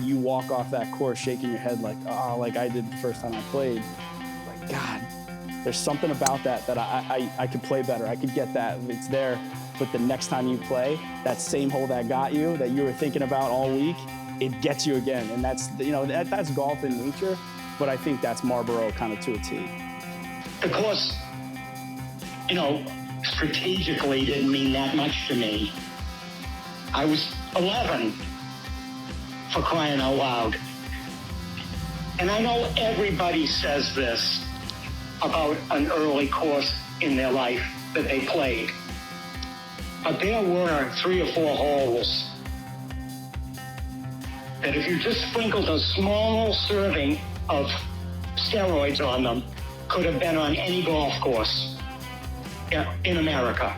you walk off that course shaking your head like, oh, like I did the first time I played. Like, God, there's something about that I could play better. I could get that. It's there. But the next time you play, that same hole that got you, that you were thinking about all week, it gets you again. And that's, you know, that's golf in nature. But I think that's Marlborough kind of to a T. The course, you know, strategically didn't mean that much to me. I was 11, for crying out loud. And I know everybody says this about an early course in their life that they played. But there were 3 or 4 holes that if you just sprinkled a small serving of steroids on them, could have been on any golf course in America.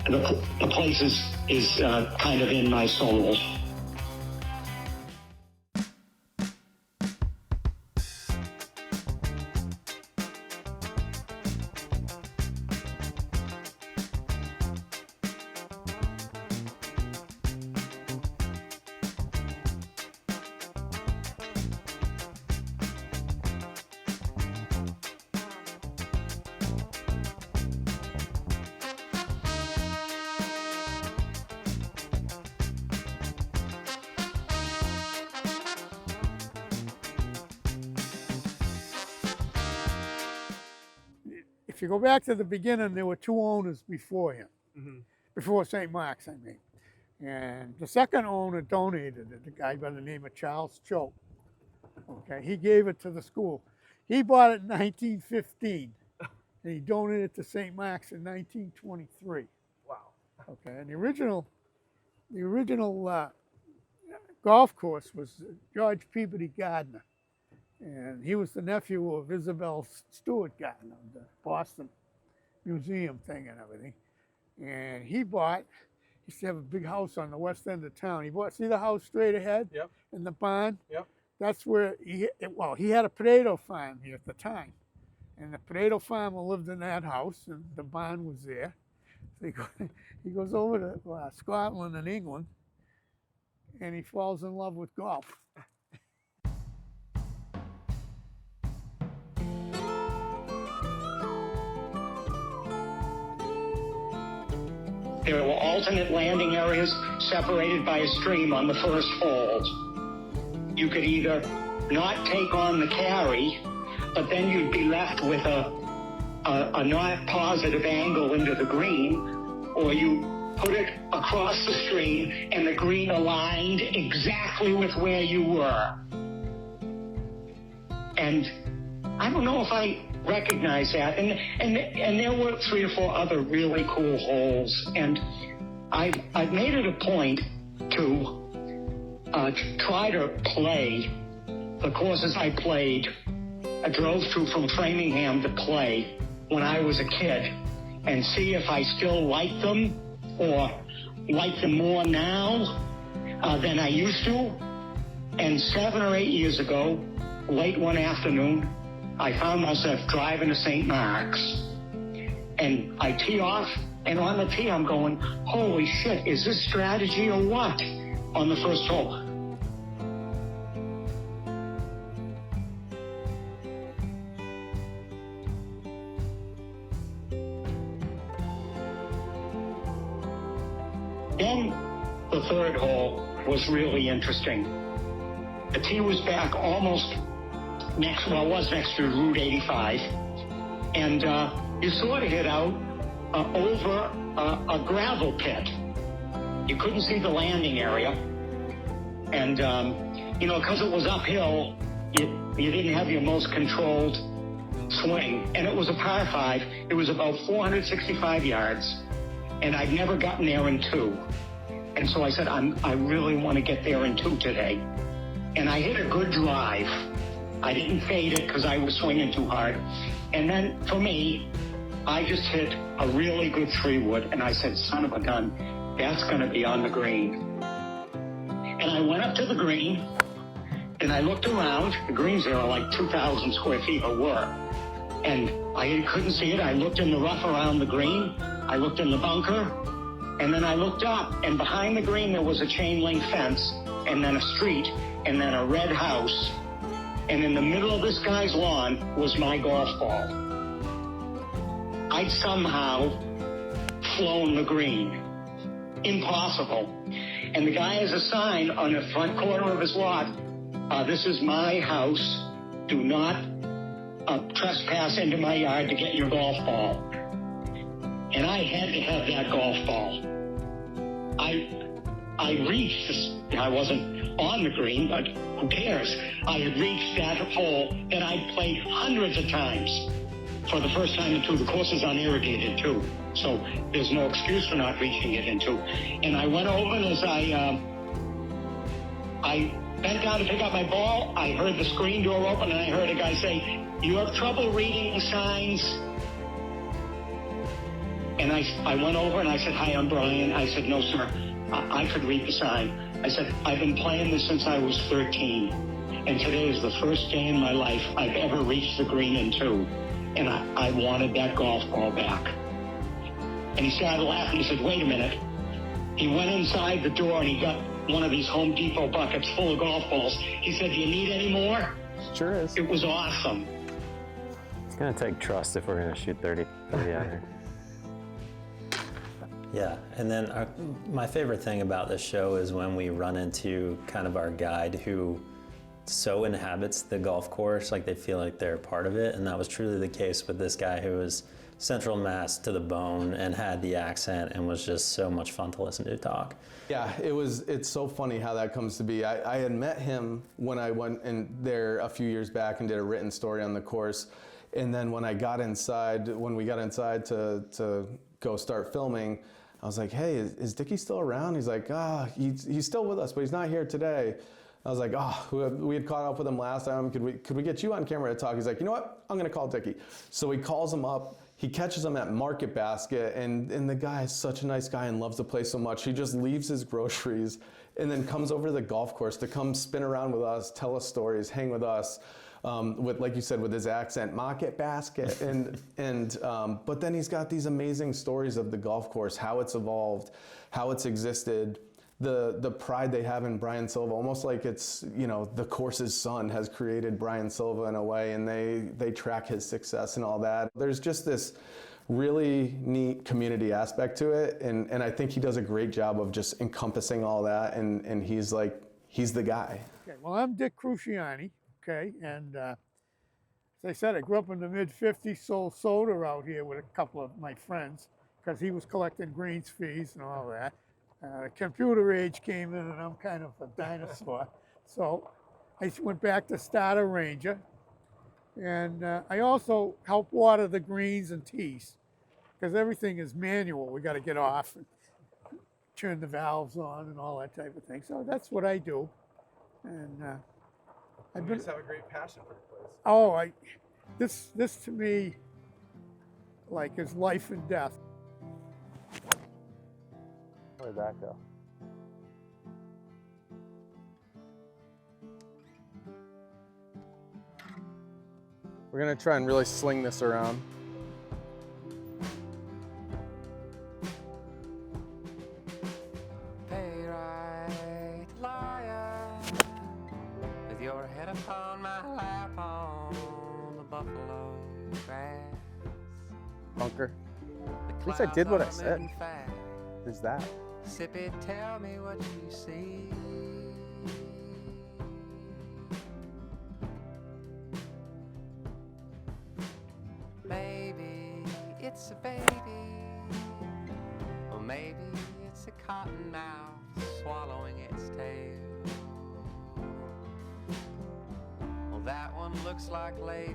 The place is kind of in my soul. If you go back to the beginning, there were 2 owners before him, before St. Mark's, I mean. And the second owner donated it, a guy by the name of Charles Choate. Okay, he gave it to the school. He bought it in 1915, and he donated it to St. Mark's in 1923. Wow. Okay, and the original golf course was George Peabody Gardner. And he was the nephew of Isabel Stewart Gardner, the Boston Museum thing and everything. And he used to have a big house on the west end of town. He bought, see the house straight ahead? Yep. In the barn? Yep. That's where he had a potato farm here at the time. And the potato farmer lived in that house, and the barn was there. So he goes over to Scotland and England, and he falls in love with golf. There were alternate landing areas separated by a stream on the first hole. You could either not take on the carry, but then you'd be left with a not positive angle into the green, or you put it across the stream and the green aligned exactly with where you were. And I don't know if I recognize that, and there were 3 or 4 other really cool holes, and I've made it a point to try to play the courses I played. I drove through from Framingham to play when I was a kid, and see if I still like them or like them more now than I used to. And 7 or 8 years ago, late one afternoon, I found myself driving to St. Mark's, and I tee off, and on the tee I'm going, holy shit, is this strategy or what? On the first hole. Then the third hole was really interesting. The tee was back almost next to Route 85, and you sort of hit out over a gravel pit. You couldn't see the landing area, and because it was uphill, you didn't have your most controlled swing, and it was a par 5. It was about 465 yards, and I'd never gotten there in 2, and so I said, I really want to get there in 2 today, and I hit a good drive. I didn't fade it because I was swinging too hard. And then for me, I just hit a really good 3-wood, and I said, son of a gun, that's going to be on the green. And I went up to the green, and I looked around. The greens there are like 2,000 square feet or were. And I couldn't see it. I looked in the rough around the green. I looked in the bunker, and then I looked up, and behind the green there was a chain link fence and then a street, and then a red house, and in the middle of this guy's lawn was my golf ball. I'd somehow flown the green. Impossible. And the guy has a sign on the front corner of his lot, this is my house, do not trespass into my yard to get your golf ball. And I had to have that golf ball. I reached this, I wasn't on the green, but who cares? I had reached that hole that I'd played hundreds of times. For the first time in 2, the course is unirrigated too, so there's no excuse for not reaching it in 2. And I went over, and as I bent down to pick up my ball, I heard the screen door open, and I heard a guy say, "You have trouble reading signs?" And I went over and I said, "Hi, I'm Brian." I said, "No, sir, I could read the sign." I said, "I've been playing this since I was 13, and today is the first day in my life I've ever reached the green in 2, and I wanted that golf ball back." And he started laughing. He said, "Wait a minute." He went inside the door and he got one of these Home Depot buckets full of golf balls. He said, "Do you need any more?" Sure is. It was awesome. It's gonna take trust if we're gonna shoot 30 out here. Yeah, and then my favorite thing about this show is when we run into kind of our guide who so inhabits the golf course, like they feel like they're a part of it, and that was truly the case with this guy who was Central Mass to the bone and had the accent and was just so much fun to listen to talk. Yeah, it's so funny how that comes to be. I had met him when I went in there a few years back and did a written story on the course, and then when we got inside to go start filming, I was like, "Hey, is Dickie still around?" He's like, he's still with us, but he's not here today." I was like, we had caught up with him last time. Could we get you on camera to talk? He's like, "You know what? I'm gonna call Dickie." So he calls him up. He catches him at Market Basket, and the guy is such a nice guy and loves the place so much. He just leaves his groceries and then comes over to the golf course to come spin around with us, tell us stories, hang with us. With, like you said, with his accent, Market Basket, but then he's got these amazing stories of the golf course, how it's evolved, how it's existed, the pride they have in Brian Silva, almost like it's, the course's son has created Brian Silva in a way, and they track his success and all that. There's just this really neat community aspect to it, and I think he does a great job of just encompassing all that, and he's the guy. Okay, well, I'm Dick Cruciani. Okay, and as I said, I grew up in the mid-'50s, sold soda out here with a couple of my friends because he was collecting greens fees and all that. The computer age came in, and I'm kind of a dinosaur. So I went back to start a Ranger, and I also help water the greens and tees because everything is manual. We got to get off and turn the valves on and all that type of thing. So that's what I do, and You just have a great passion for the place. Oh, this to me, like, is life and death. Where'd that go? We're gonna try and really sling this around. Your head upon my lap on the buffalo grass. Bunker. At least I did what I said. There's that. Sip it, tell me what you see. Maybe it's a baby, or maybe it's a cottonmouth swallowing its tail. That one looks like Lady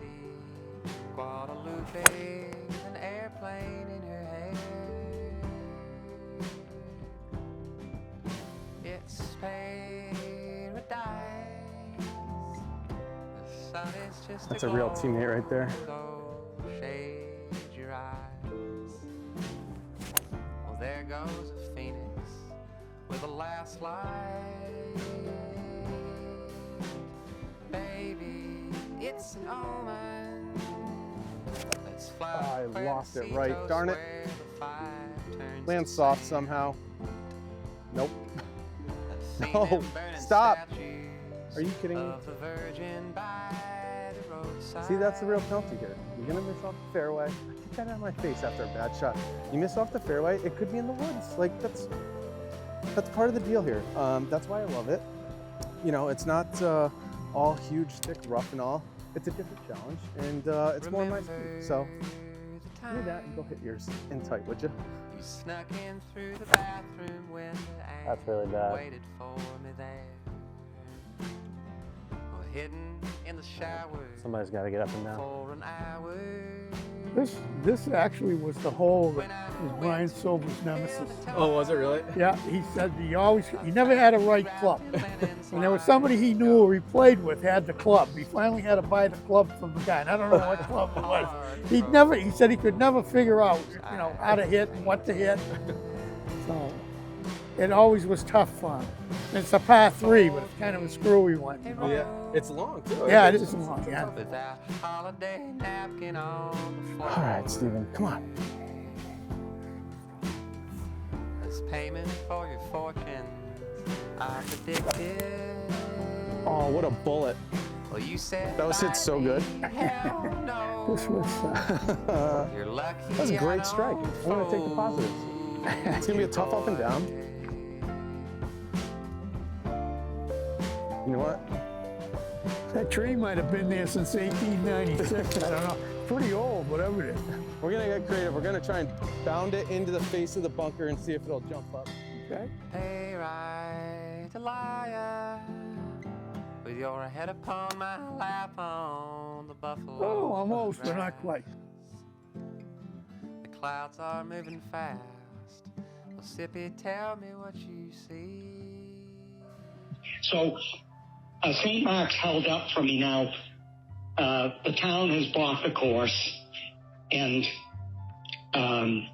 Guadalupe with an airplane in her hair. It's paradise. The sun is just That's a real teammate right there. So shade your eyes. Well, there goes a phoenix with a last light. Baby, it's an omen. Let's fly. I lost it right. Darn it. Lands soft somehow. Nope. No, stop. Are you kidding me? See, that's the real penalty here. You're gonna miss off the fairway. Get that out of my face after a bad shot. You miss off the fairway, it could be in the woods. Like, that's part of the deal here. That's why I love it. You know, it's not all huge, thick, rough and all. It's a different challenge, and it's more my speed. So do that and go hit yours in tight, would you? You snuck in through the bathroom window. That's really bad. Waited for me there. Or hidden in the shower. Somebody's got to get up and down. For an hour. This actually was the hole that was Brian Silva's nemesis. Oh, was it really? Yeah, he said he never had a right club. And there was somebody he knew who he played with had the club. He finally had to buy the club from the guy, and I don't know what club it was. He said he could never figure out, you know, how to hit and what to hit. So it always was tough for him. And it's a par 3, but it's kind of a screwy one. You know? Yeah, it's long too. Yeah, it is long, yeah. Without holiday napkin on the floor. All right, Steven, come on. As payment for your fortunes, I predicted. Oh, what a bullet. Well, you said That was hit so good. hell no. This was, You're lucky. That was a great strike. I'm gonna take the positives. It's gonna be a tough up and down. You know what? that tree might have been there since 1896. I don't know. Pretty old, whatever it is. We're gonna get creative. We're gonna try and bound it into the face of the bunker and see if it'll jump up. Okay? Hey, right to liar. With your head upon my lap on the buffalo. Oh, almost, but not quite. The clouds are moving fast. Well, Sippy, tell me what you see. So St. Mark's held up for me now. The town has bought the course, and I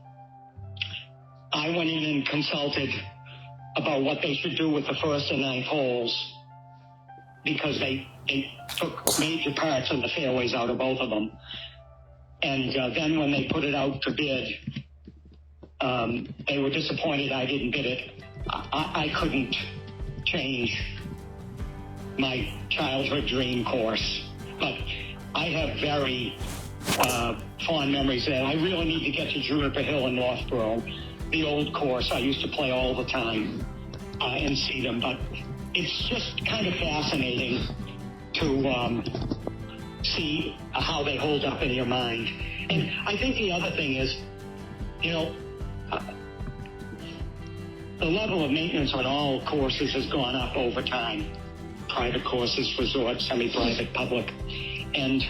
went in and consulted about what they should do with the first and ninth holes, because they took major parts of the fairways out of both of them. And then when they put it out to bid, they were disappointed I didn't bid it. I couldn't change my childhood dream course, but I have very fond memories there. I really need to get to Juniper Hill in Northborough, the old course I used to play all the time and see them, but it's just kind of fascinating to see how they hold up in your mind. And I think the other thing is, you know, the level of maintenance on all courses has gone up over time. Private courses, resort, semi-private, public. And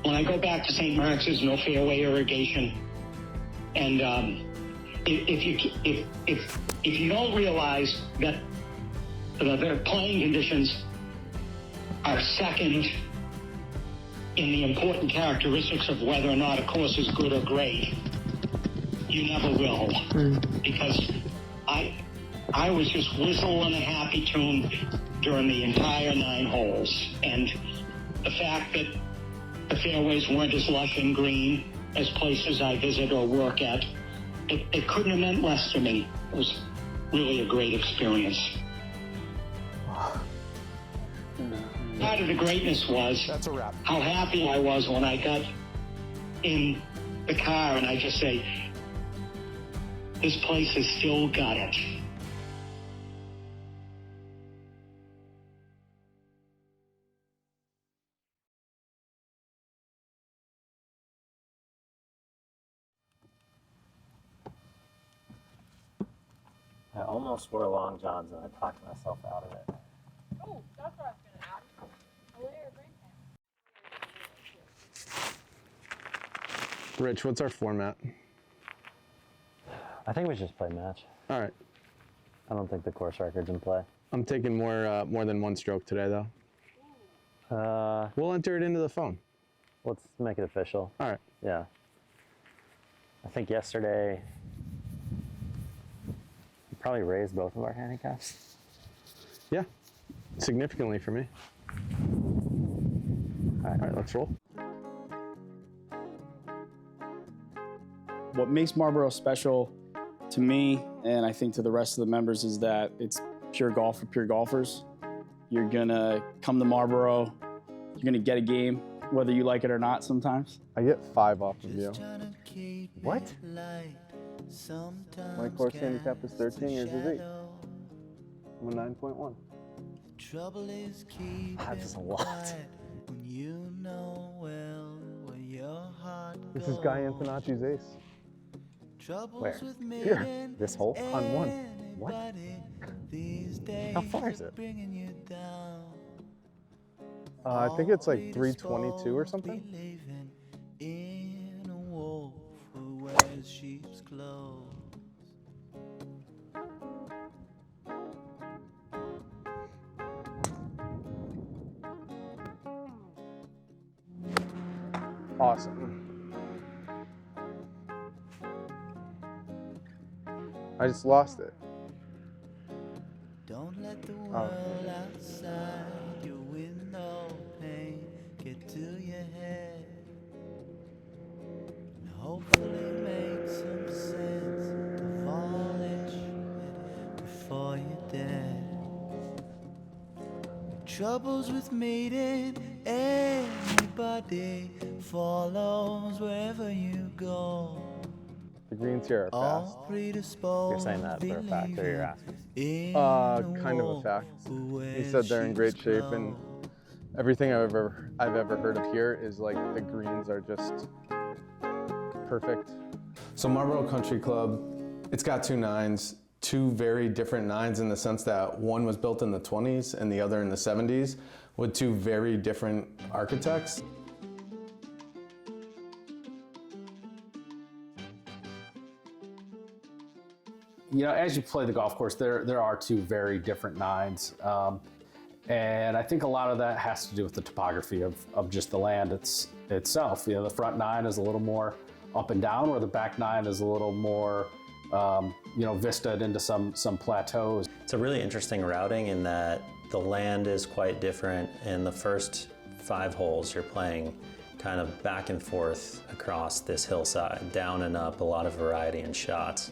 when I go back to St. Mark's, there's no fairway irrigation. And if you don't realize that the playing conditions are second in the important characteristics of whether or not a course is good or great, you never will. Because I was just whistling a happy tune during the entire 9 holes. And the fact that the fairways weren't as lush and green as places I visit or work at, it couldn't have meant less to me. It was really a great experience. Part of the greatness was That's a wrap. how happy I was when I got in the car and I just say, this place has still got it. I almost wore long johns and I talked myself out of it. Oh, that's what I was going to ask. Oh, there, great. Rich, what's our format? I think we should just play match. All right. I don't think the course record's in play. I'm taking more than one stroke today, though. We'll enter it into the phone. Let's make it official. All right. Yeah. I think yesterday we probably raised both of our handicaps. Yeah, significantly for me. All right, let's roll. What makes Marlborough special to me, and I think to the rest of the members, is that it's pure golf for pure golfers. You're gonna come to Marlborough. You're gonna get a game, whether you like it or not sometimes. I get 5 off of you. What? My course handicap is 13, yours is 8. I'm a 9.1. That's a lot. This is Guy Antonacci's ace. Where? Here. This hole? On 1. What? How far is it? I think it's like 322 or something. Awesome. I just lost it. Don't let the Oh. world outside your window pane get to your head. And hopefully make some sense of all that you did before you're dead. Troubles with meeting anybody follows wherever you go. The greens here are fast. You're saying that for a fact, or you're asking? Kind of a fact. He said they're in great shape, and everything I've ever heard of here is like the greens are just perfect. So Marlborough Country Club, it's got 2 nines, 2 very different nines in the sense that one was built in the 20s and the other in the 70s, with 2 very different architects. You know, as you play the golf course, there are 2 very different nines. And I think a lot of that has to do with the topography of just the land itself. You know, the front 9 is a little more up and down, where the back 9 is a little more, you know, vistaed into some plateaus. It's a really interesting routing in that the land is quite different. In the first 5 holes, you're playing kind of back and forth across this hillside, down and up, a lot of variety in shots.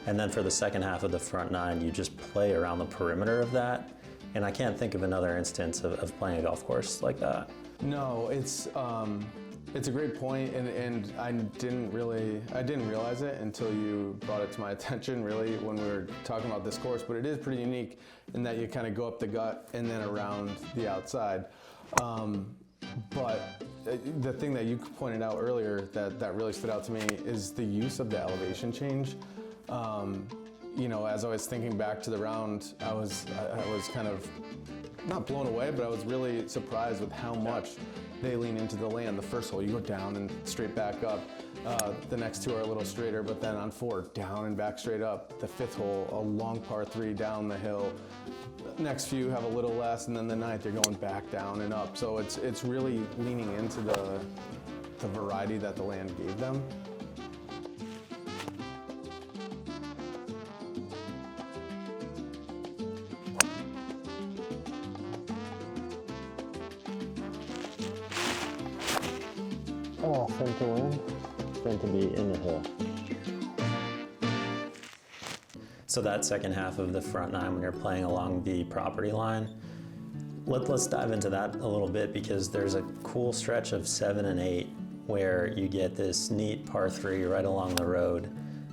And then for the second half of the front 9, you just play around the perimeter of that. And I can't think of another instance of playing a golf course like that. No, it's a great point, and I didn't realize it until you brought it to my attention, really, when we were talking about this course. But it is pretty unique in that you kind of go up the gut and then around the outside. But the thing that you pointed out earlier that really stood out to me is the use of the elevation change. You know, as I was thinking back to the round, I was kind of not blown away, but I was really surprised with how much they lean into the land. The first hole, you go down and straight back up. The next 2 are a little straighter, but then on 4, down and back straight up. The 5th hole, a long par 3 down the hill. The next few have a little less, and then the 9th, you're going back down and up. So it's really leaning into the variety that the land gave them. Oh, fun to win, fun to be in the hill. So that second half of the front 9, when you're playing along the property line, let's dive into that a little bit, because there's a cool stretch of 7 and 8 where you get this neat par 3 right along the road,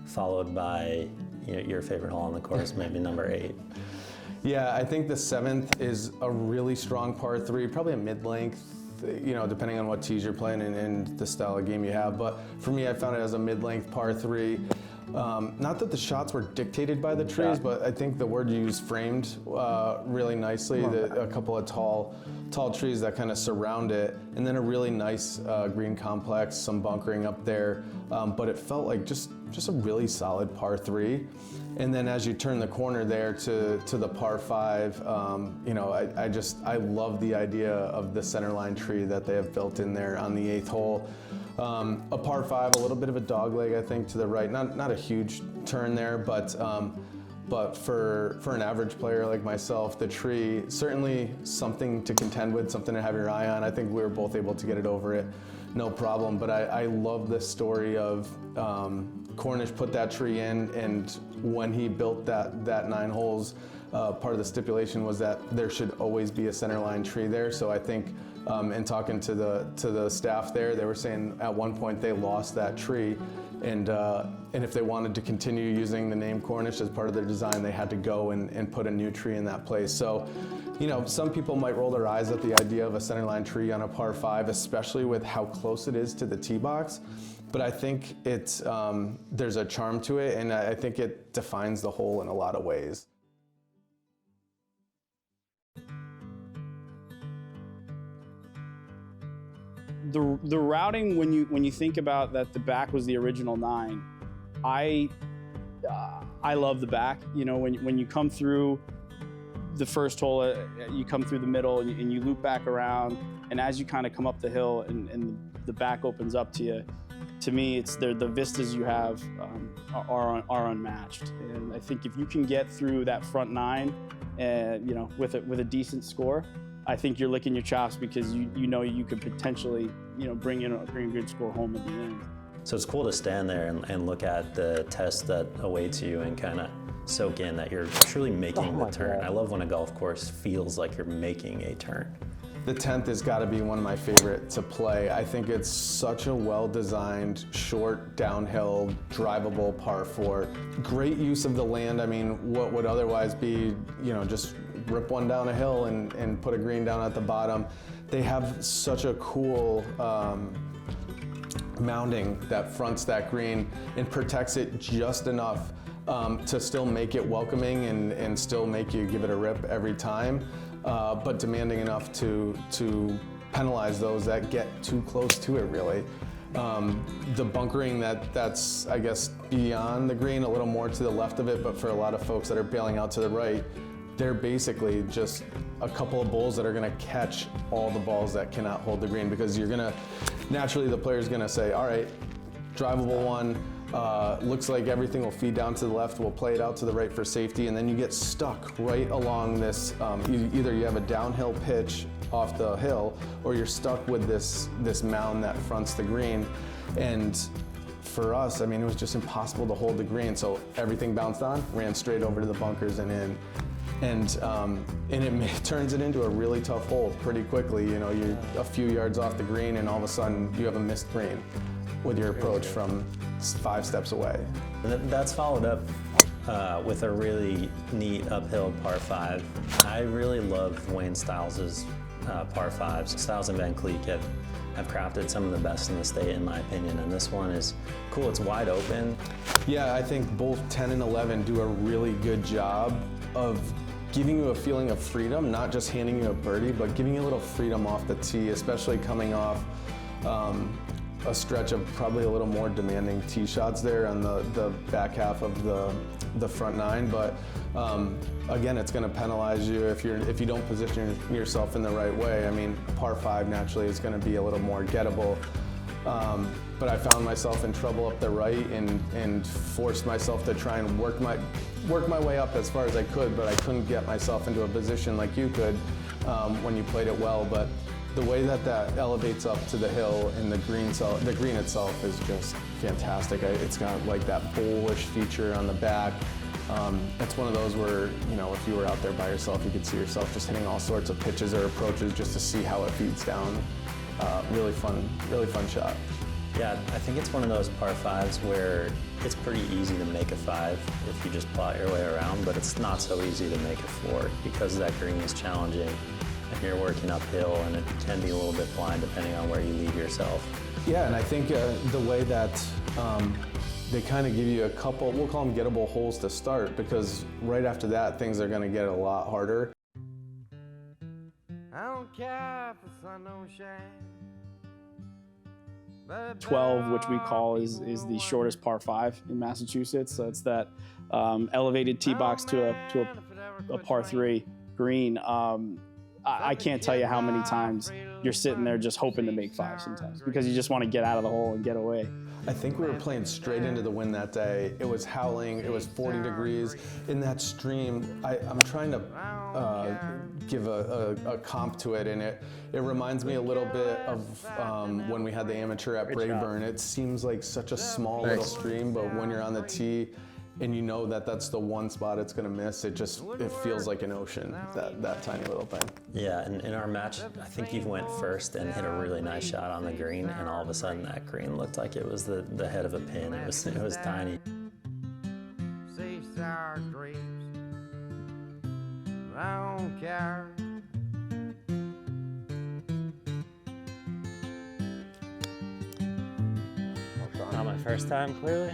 followed by your favorite hole on the course, maybe number 8. Yeah, I think the 7th is a really strong par 3, probably a mid-length, you know, depending on what tees you're playing and the style of game you have. But for me, I found it as a mid-length par 3. Not that the shots were dictated by the trees, but I think the word you used, framed, really nicely. A couple of tall trees that kind of surround it, and then a really nice green complex, some bunkering up there. But it felt like just a really solid par 3. And then as you turn the corner there to the par 5, you know, I love the idea of the centerline tree that they have built in there on the 8th hole. A par 5, a little bit of a dog leg, I think, to the right. Not a huge turn there, but for an average player like myself, the tree, certainly something to contend with, something to have your eye on. I think we were both able to get it over it, no problem. But I love this story of Cornish put that tree in, and when he built that 9 holes, part of the stipulation was that there should always be a centerline tree there. So I think in talking to the staff there, they were saying at one point they lost that tree, and if they wanted to continue using the name Cornish as part of their design, they had to go and put a new tree in that place. So, you know, some people might roll their eyes at the idea of a centerline tree on a par 5, especially with how close it is to the tee box. But I think it's there's a charm to it, and I think it defines the hole in a lot of ways. The routing, when you think about that, the back was the original 9. I love the back. You know, when you come through the first hole, you come through the middle and you loop back around, and as you kind of come up the hill and the back opens up to you, to me, it's the vistas you have are unmatched. And I think if you can get through that front 9, you know, with a decent score, I think you're licking your chops, because you know you could potentially, you know, bring a good score home at the end. So it's cool to stand there and look at the test that awaits you and kind of soak in that you're truly making the turn. I love when a golf course feels like you're making a turn. The 10th has got to be one of my favorite to play. I think it's such a well-designed, short, downhill, drivable par 4. Great use of the land. I mean, what would otherwise be, you know, just rip one down a hill and put a green down at the bottom. They have such a cool mounding that fronts that green and protects it just enough to still make it welcoming and still make you give it a rip every time, but demanding enough to penalize those that get too close to it, really. The bunkering that's, I guess, beyond the green, a little more to the left of it, but for a lot of folks that are bailing out to the right, they're basically just a couple of bowls that are gonna catch all the balls that cannot hold the green, because you're gonna, naturally the player's gonna say, all right, drivable one, looks like everything will feed down to the left, we'll play it out to the right for safety, and then you get stuck right along this, either you have a downhill pitch off the hill, or you're stuck with this mound that fronts the green. And for us, I mean, it was just impossible to hold the green, so everything bounced on, ran straight over to the bunkers and in. And it turns it into a really tough hole pretty quickly. You know, you're a few yards off the green, and all of a sudden you have a missed green with your approach from 5 steps away. And that's followed up with a really neat uphill par 5. I really love Wayne Stiles' par 5s. Stiles and Van Cleek have crafted some of the best in the state, in my opinion, and this one is cool. It's wide open. Yeah, I think both 10 and 11 do a really good job of giving you a feeling of freedom, not just handing you a birdie, but giving you a little freedom off the tee, especially coming off a stretch of probably a little more demanding tee shots there on the back half of the front 9. But again, it's going to penalize you if you don't position yourself in the right way. I mean, par 5 naturally is going to be a little more gettable. But I found myself in trouble up the right and forced myself to try and work my way up as far as I could, but I couldn't get myself into a position like you could when you played it well. But the way that elevates up to the hill and the green itself is just fantastic. It's got like that bullish feature on the back. It's one of those where, you know, if you were out there by yourself, you could see yourself just hitting all sorts of pitches or approaches just to see how it feeds down. Really fun shot. Yeah, I think it's one of those par 5s where it's pretty easy to make a 5 if you just plot your way around, but it's not so easy to make a 4 because that green is challenging and you're working uphill, and it can be a little bit blind depending on where you leave yourself. Yeah, and I think the way that they kind of give you a couple, we'll call them gettable holes to start, because right after that, things are going to get a lot harder. I don't care if the sun don't shine. 12, which we call is the shortest par 5 in Massachusetts. So it's that elevated tee box to a par 3 green. I can't tell you how many times you're sitting there just hoping to make 5 sometimes because you just want to get out of the hole and get away. I think we were playing straight into the wind that day. It was howling, it was 40 degrees. In that stream, I'm trying to give a comp to it, and it reminds me a little bit of when we had the amateur at Braeburn. It seems like such a small little stream, but when you're on the tee, and you know that that's the one spot it's gonna miss, it feels like an ocean, that tiny little thing. Yeah, and in our match, I think you went first and hit a really nice shot on the green, and all of a sudden that green looked like it was the head of a pin. It was tiny. Say sour grapes, I don't care. Not my first time, clearly.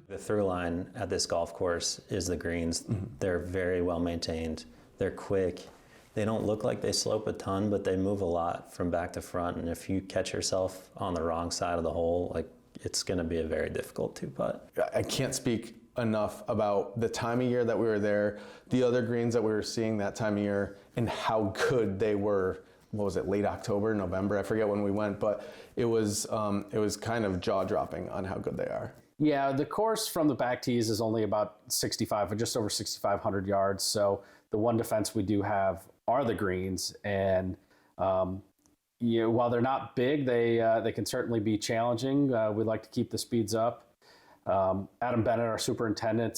The through line at this golf course is the greens. They're very well maintained. They're quick. They don't look like they slope a ton, but they move a lot from back to front. And if you catch yourself on the wrong side of the hole, like, it's going to be a very difficult 2-putt. I can't speak enough about the time of year that we were there, the other greens that we were seeing that time of year, and how good they were. What was it, late October, November? I forget when we went, but it was kind of jaw-dropping on how good they are. Yeah, the course from the back tees is only about 65, or just over 6,500 yards. So the one defense we do have are the greens, and while they're not big, they can certainly be challenging. We like to keep the speeds up. Adam Bennett, our superintendent,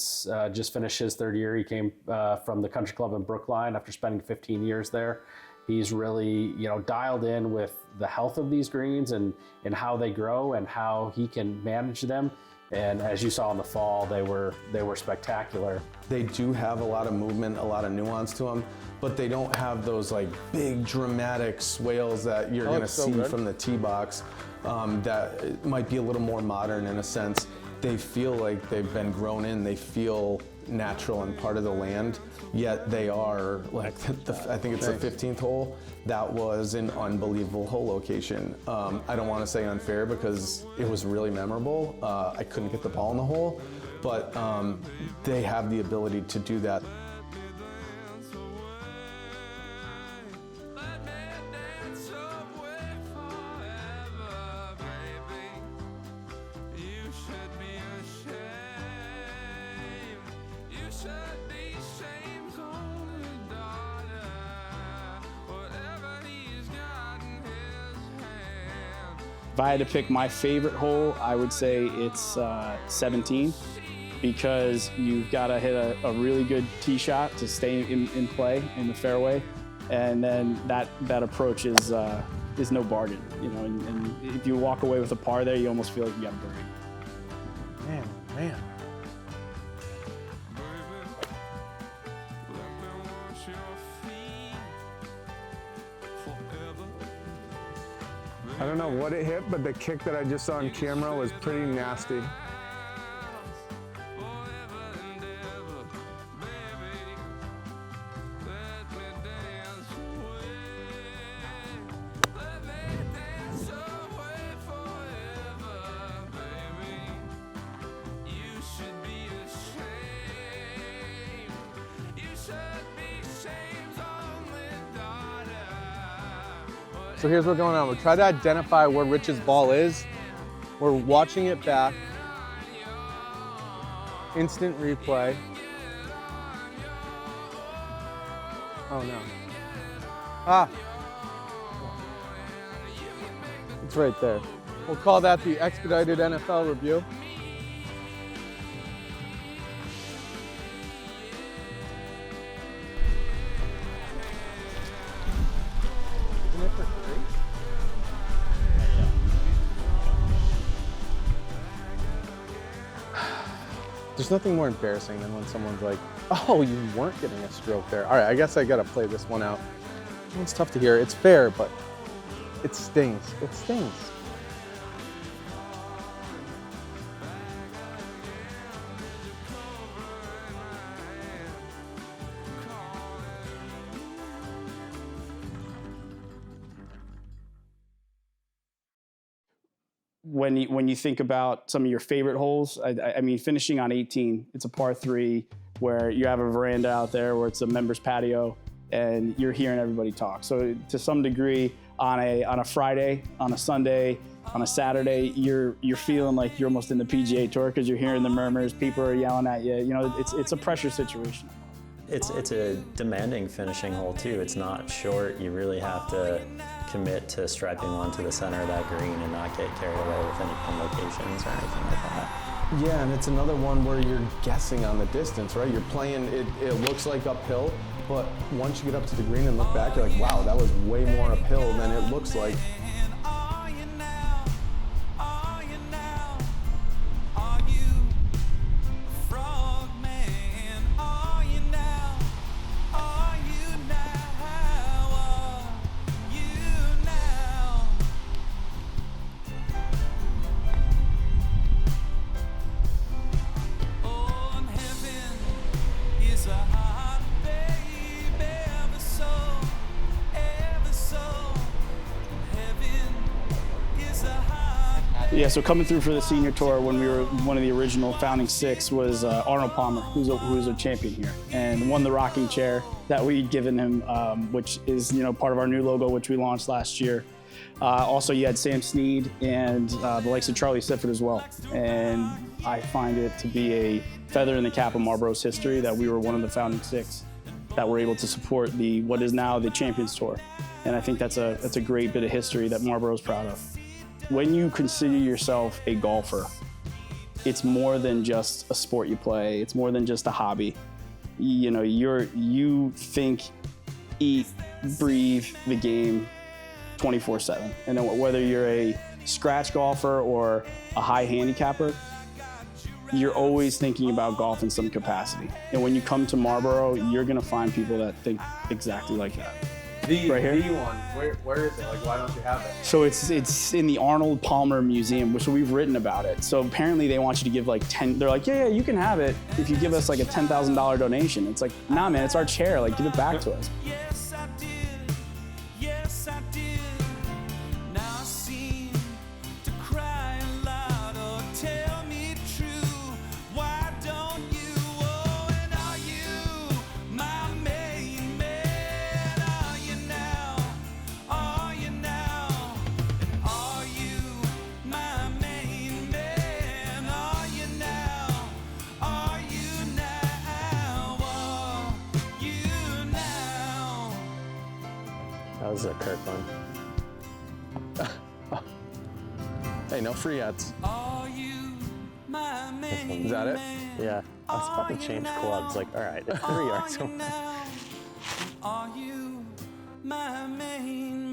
just finished his 3rd year. He came from the country club in Brookline after spending 15 years there. He's really, dialed in with the health of these greens and how they grow and how he can manage them. And as you saw in the fall, they were spectacular. They do have a lot of movement, a lot of nuance to them, but they don't have those like big dramatic swales that you're going to see from the tee box. That might be a little more modern in a sense. They feel like they've been grown in. They feel natural and part of the land, yet they are like I think it's the 15th hole. That was an unbelievable hole location. I don't want to say unfair because it was really memorable. I couldn't get the ball in the hole, but they have the ability to do that. If I had to pick my favorite hole, I would say it's 17, because you've got to hit a really good tee shot to stay in play in the fairway, and then that approach is no bargain, and if you walk away with a par there, you almost feel like you got a birdie. Man. I don't know what it hit, but the kick that I just saw on camera was pretty nasty. So here's what's going on. We're trying to identify where Rich's ball is. We're watching it back. Instant replay. Oh no. It's right there. We'll call that the expedited NFL review. There's nothing more embarrassing than when someone's like, oh, you weren't getting a stroke there. All right, I guess I gotta play this one out. It's tough to hear. It's fair, but it stings. It stings. when you think about some of your favorite holes, I mean, finishing on 18, it's a par 3 where you have a veranda out there where it's a members patio and you're hearing everybody talk. So to some degree, on a Friday, on a Sunday, on a Saturday, you're feeling like you're almost in the PGA Tour because you're hearing the murmurs, people are yelling at you. You know, it's a pressure situation. It's a demanding finishing hole too. It's not short. You really have to commit to striping one to the center of that green and not get carried away with any pin locations or anything like that. Yeah, and it's another one where you're guessing on the distance, right? You're playing, it looks like uphill, but once you get up to the green and look back, you're like, wow, that was way more uphill than it looks like. Yeah, so coming through for the senior tour when we were one of the original founding 6 was Arnold Palmer, who's a champion here, and won the rocking chair that we'd given him, which is part of our new logo, which we launched last year. Also, you had Sam Snead and the likes of Charlie Sifford as well, and I find it to be a feather in the cap of Marlborough's history that we were one of the founding 6 that were able to support what is now the Champions Tour, and I think that's a great bit of history that Marlborough's proud of. When you consider yourself a golfer, it's more than just a sport you play. It's more than just a hobby. You think, eat, breathe the game 24/7. And then whether you're a scratch golfer or a high handicapper, you're always thinking about golf in some capacity. And when you come to Marlborough, you're gonna find people that think exactly like that. Right here? The one, where is it? Like, why don't you have it? So it's in the Arnold Palmer Museum, so we've written about it. So apparently they want you to give like 10, they're like, yeah, you can have it if you give us like a $10,000 donation. It's like, nah, man, it's our chair, like give it back to us. Yes, I did. Yes, I did. Now I seem to cry aloud. Oh, tell me true. Why don't you? Oh, and are you my main man? Are you now? Are you now? And are you my main man? Are you now? Are you now? Are you now? That was a Kirk one. Hey, no free ads. Are you my main Is that it? Yeah, I was about to change clubs. Like, all right, it's 3 yards away. Are you my main